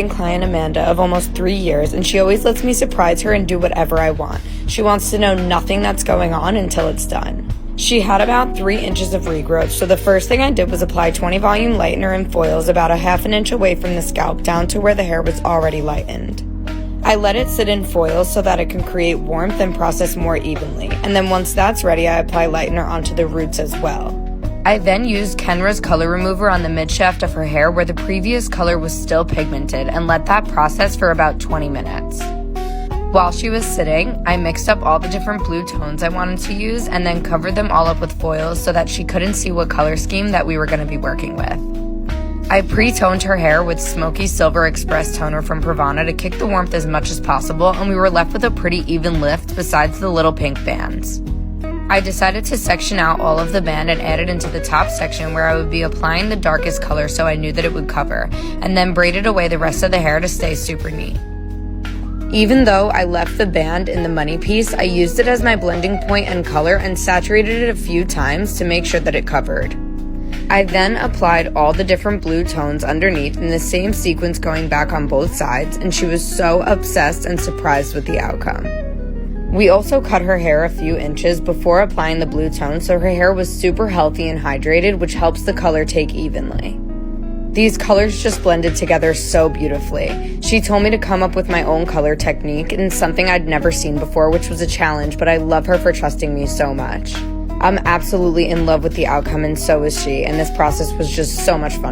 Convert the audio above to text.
client Amanda of almost 3 years, and she always lets me surprise her and do whatever I want. She wants to know nothing that's going on until it's done. She had about 3 inches of regrowth, so the first thing I did was apply 20 volume lightener and foils about a ½ an inch away from the scalp down to where the hair was already lightened. I let it sit in foils so that it can create warmth and process more evenly, and then once that's ready, I apply lightener onto the roots as well. I then used Kenra's color remover on the mid-shaft of her hair where the previous color was still pigmented and let that process for about 20 minutes. While she was sitting, I mixed up all the different blue tones I wanted to use and then covered them all up with foils so that she couldn't see what color scheme that we were going to be working with. I pre-toned her hair with Smoky Silver Express Toner from Pravana to kick the warmth as much as possible, and we were left with a pretty even lift besides the little pink bands. I decided to section out all of the band and add it into the top section where I would be applying the darkest color so I knew that it would cover, and then braided away the rest of the hair to stay super neat. Even though I left the band in the money piece, I used it as my blending point and color and saturated it a few times to make sure that it covered. I then applied all the different blue tones underneath in the same sequence going back on both sides, and she was so obsessed and surprised with the outcome. We also cut her hair a few inches before applying the blue tone so her hair was super healthy and hydrated, which helps the color take evenly. These colors just blended together so beautifully. She told me to come up with my own color technique and something I'd never seen before, which was a challenge, but I love her for trusting me so much. I'm absolutely in love with the outcome, and so is she, and this process was just so much fun.